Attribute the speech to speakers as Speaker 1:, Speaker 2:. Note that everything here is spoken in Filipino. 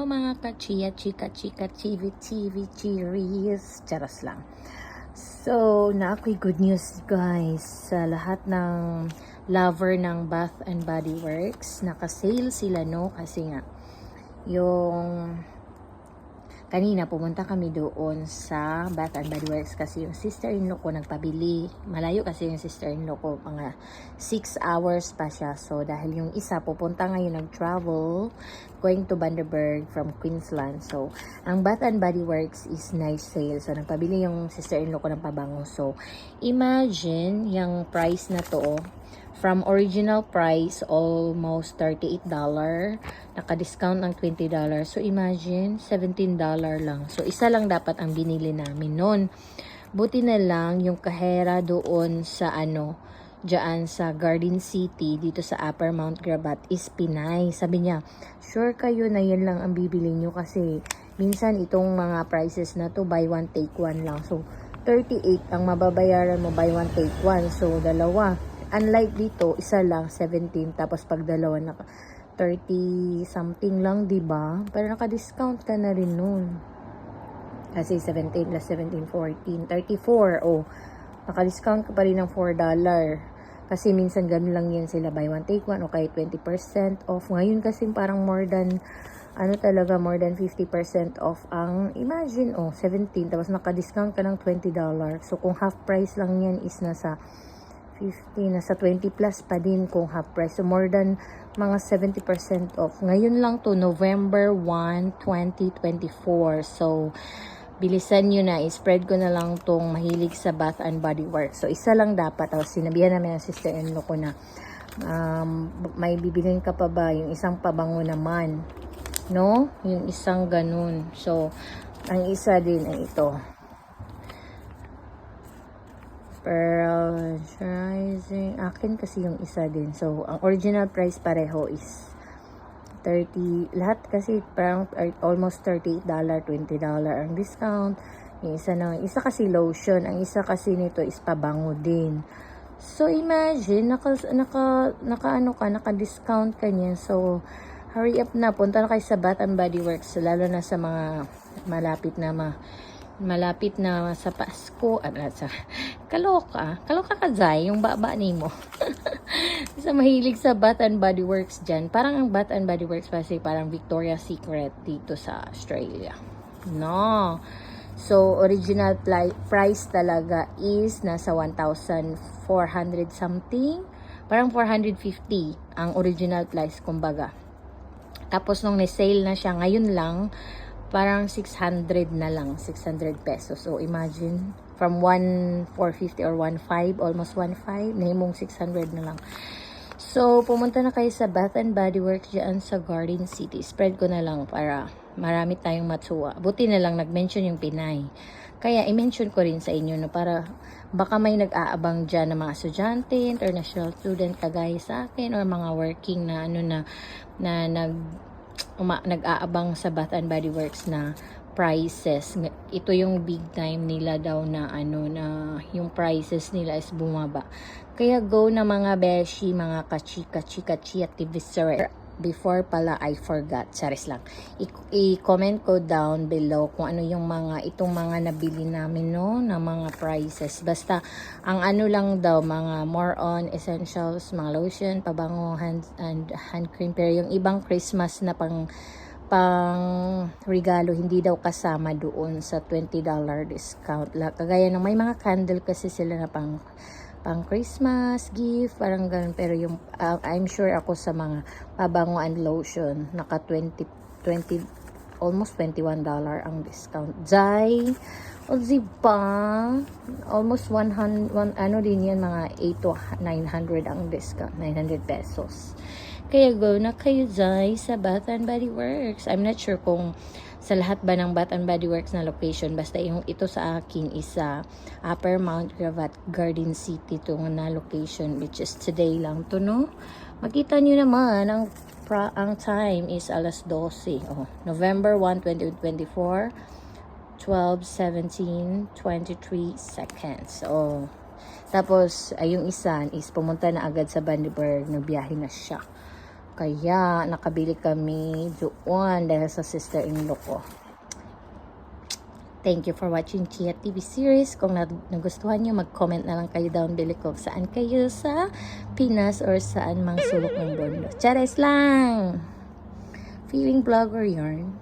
Speaker 1: Hello mga ka-chia, chika, chika, chivi, chivi, chiris. Charas lang. So, na ako'y good news guys. Sa lahat ng lover ng Bath and Body Works, naka-sale sila no. Kasi nga, yung kanina pumunta kami doon sa Bath and Body Works kasi yung sister-in-law ko nagpabili. Malayo kasi yung sister-in-law ko, mga 6 hours pa siya. So dahil yung isa pupunta ngayon nag-travel going to Bundaberg from Queensland. So ang Bath and Body Works is nice sale. So nagpabili yung sister-in-law ko ng pabango. So imagine yung price na to, from original price, almost $38, naka-discount ng $20. So, imagine, $17 lang. So, isa lang dapat ang binili namin noon. Buti na lang, yung kahera doon sa dyan sa Garden City, dito sa Upper Mount Gravatt, is Pinay. Sabi niya, sure kayo na yan lang ang bibili nyo kasi minsan itong mga prices na to, buy one, take one lang. So, 38 ang mababayaran mo, buy one, take one. So, dalawa. Unlike dito, isa lang, 17. Tapos pag dalawa, 30 something lang, diba? Pero naka-discount ka na rin nun. Kasi 17 plus 17, 14, 34. Oh, naka-discount ka pa rin ng $4. Kasi minsan ganun lang yan sila, buy one, take one, o kaya 20% off. Ngayon kasi parang more than, more than 50% off ang, imagine, 17. Tapos naka-discount ka ng $20. So, kung half price lang yan is nasa 50, nasa 20 plus pa din kung half price. So, more than mga 70% off. Ngayon lang to, November 1, 2024. So, bilisan nyo na. I-spread ko na lang tong mahilig sa Bath and Body Works. So, isa lang dapat. Tapos, sinabihan namin ang sister-in-law ko na may bibilin ka pa ba? Yung isang pabango naman. No? Yung isang ganun. So, ang isa din ay ito. Pearl Rising. Akin kasi yung isa din. So, ang original price pareho is 30. Lahat kasi parang almost $38, $20 ang discount. Yung isa kasi lotion. Ang isa kasi nito is pabango din. So, imagine, naka-discount ka niyan. So, hurry up na. Punta na kayo sa Bath and Body Works. Lalo na sa mga malapit na sa Pasko, kaloka ka Zay, yung baba ni mo. Sa mahilig sa Bath and Body Works dyan, parang ang Bath and Body Works kasi parang Victoria's Secret dito sa Australia. No. So, original price talaga is nasa 1,400 something. Parang 450 ang original price, kumbaga. Tapos, nung na-sale na siya, ngayon lang, parang 600 na lang, 600 pesos. So, imagine, from 1,450 or 1,500, almost 1,500, nahimong 600 na lang. So, pumunta na kayo sa Bath and Body Works dyan sa Garden City. Spread ko na lang para marami tayong matsuwa. Buti na lang nag-mention yung Pinay. Kaya, i-mention ko rin sa inyo, no, para baka may nag-aabang dyan ng mga estudyante, international student, kagaya sa akin, or mga working na, nag-aabang sa Bath and Body Works na prices. Ito yung big time nila daw na na yung prices nila is bumaba. Kaya go na mga beshi, mga kachika, chika, activists. Before pala, I forgot. Charis lang. I-comment ko down below kung ano yung itong mga nabili namin, no, na mga prices. Basta, ang lang daw, mga more on essentials, mga lotion, pabango, hand cream. Pero yung ibang Christmas na pang regalo, hindi daw kasama doon sa $20 discount. Kagaya ng may mga candle kasi sila na pang Christmas gift, parang ganun. Pero yung I'm sure ako sa mga pabango and lotion, naka 20 almost $21 ang discount. Zay, o diba, almost 100 din yan, mga 8 to 900 ang discount, 900 pesos. Kaya go na kayo Zay sa Bath and Body Works. I'm not sure kung sa lahat ba ng Bath and Body Works na location, basta yung ito sa akin is sa Upper Mount Gravatt, Garden City to na location, which is today lang to, no? Makita nyo naman, ang time is alas 12. November 1, 2024, 12:17, 23 seconds. Tapos, yung isa is pumunta na agad sa Bundaberg, nagbiyahe na siya. Kaya, nakabili kami doon dahil sa sister-in-law ko. Thank you for watching Chia TV series. Kung nagustuhan nyo, mag-comment na lang kayo down below kung saan kayo sa Pinas or saan mang sulok ng mundo. Charis lang! Feeling vlogger yarn.